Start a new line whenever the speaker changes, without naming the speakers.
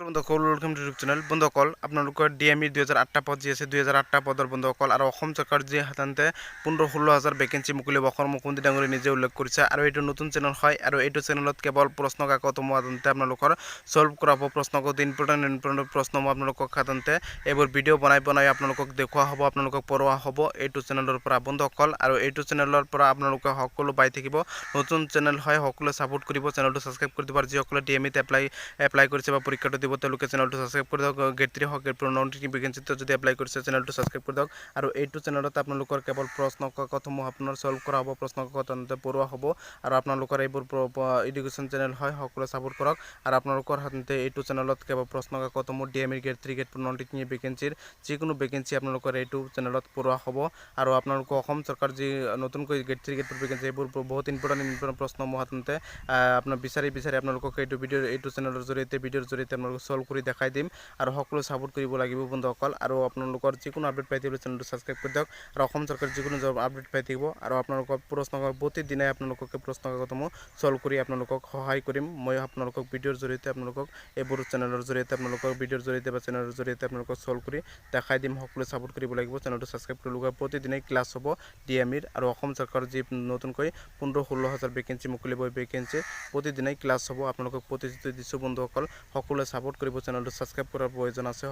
বন্ধুসকল welcome to YouTube channel. বন্ধুসকল আপোনালোকৰ ডিএমই 2008টা পদ যি আছে 2008টা পদৰ বন্ধুসকল আৰু অসম চৰকাৰ যি সাধাৰণতে 15-16,000 ভেকেঞ্চি মুকলি অসমৰ মুখ্যমন্ত্ৰী ডাঙৰীয়াই নিজে উল্লেখ কৰিছে আৰু এইটো নতুন চেনেল হয় আৰু এইটো চেনেলত কেৱল প্ৰশ্ন কাকতসমূহ সাধাৰণতে আপোনালোকৰ সলভ কৰাব প্ৰশ্ন কাকত ইম্পৰ্টেণ্ট প্ৰশ্নসমূহ আপোনালোকক সাধাৰণতে এইবোৰ ভিডিঅ' বনাই আপোনালোকক দেখুওৱা হ'ব, আপোনালোকক পঢ়োৱা হ'ব এইটো চেনেলৰ পৰা বন্ধুসকল। আৰু এইটো চেনেলৰ পৰা আপোনালোকে সকলো পাই থাকিব। নতুন চেনেল হয়, সকলোৱে ছাপোৰ্ট কৰিব, চেনেলটো ছাবস্ক্ৰাইব কৰি দিব। আৰু যিসকলে ডিএমইত এপ্লাই কৰিছে বা পৰীক্ষাটো দিব তেওঁলোকে চেনেলটো ছাবস্ক্ৰাইব কৰি দিয়ক। গেট 3 হওক, গেট 4 নন-টিচিং ভেকেঞ্চিটো যদি এপ্লাই কৰিছে চেনেলটো ছাবস্ক্ৰাইব কৰি দিয়ক। আৰু এইটো চেনেলত আপোনালোকৰ কেৱল প্ৰশ্ন কাকতসমূহ আপোনাৰ সলভ কৰা হ'ব, প্ৰশ্ন কাকত পঢ়োৱা হ'ব। আৰু আপোনালোকৰ এইবোৰ এডুকেশ্যন চেনেল হয়, সকলোৱে ছাপোৰ্ট কৰক। আৰু আপোনালোকৰ সাধাৰণতে এইটো চেনেলত কেৱল প্ৰশ্ন কাকতসমূহ ডিএমইৰ গেট 3 গেট 4 নন-টিচিং ভেকেঞ্চিৰ যিকোনো ভেকেঞ্চি আপোনালোকৰ এইটো চেনেলত পঢ়োৱা হ'ব। আৰু আপোনালোকৰ অসম চৰকাৰ যি নতুনকৈ গেট 3 গেট 4 ভেকেঞ্চি এইবোৰ বহুত ইম্পৰ্টেণ্ট প্ৰশ্নসমূহ সাধাৰণতে আপোনাৰ বিচাৰি আপোনালোকক এইটো চেনেলৰ জৰিয়তে ভিডিঅ'ৰ জৰিয়তে আপোনালোকক সলভ কৰি দেখাই দিম। আৰু সকলো ছাপোৰ্ট কৰিব লাগিব বন্ধুসকল। আৰু আপোনালোকৰ যিকোনো আপডেট পাই থাকিব চেনেলটো ছাবস্ক্ৰাইব কৰি দিয়ক। আৰু অসম চৰকাৰ যিকোনো আপডেট পাই থাকিব আৰু আপোনালোকক প্ৰতিদিনাই আপোনালোকক প্ৰশ্ন কাকতসমূহ সলভ কৰি আপোনালোকক সহায় কৰিম। মই আপোনালোকক ভিডিঅ'ৰ জৰিয়তে আপোনালোকক এইবোৰ চেনেলৰ জৰিয়তে আপোনালোকৰ ভিডিঅ'ৰ জৰিয়তে বা চেনেলৰ জৰিয়তে আপোনালোকক সলভ কৰি দেখাই দিম। সকলোৱে ছাপোৰ্ট কৰিব লাগিব, চেনেলটো ছাবস্ক্ৰাইব কৰি লওক। প্ৰতিদিনাই ক্লাছ হ'ব ডিএমইৰ আৰু অসম চৰকাৰ যি নতুনকৈ 15-16,000 ভেকেঞ্চি মুকলিব ভেকেঞ্চি প্ৰতিদিনাই ক্লাছ হ'ব। আপোনালোকক প্ৰতিশ্ৰুতি দিছোঁ বন্ধুসকল, সকলোৱে ছাপোৰ্ট কৰিব, চেনেলটো ছাবস্ক্ৰাইব কৰাৰ প্ৰয়োজন আছে।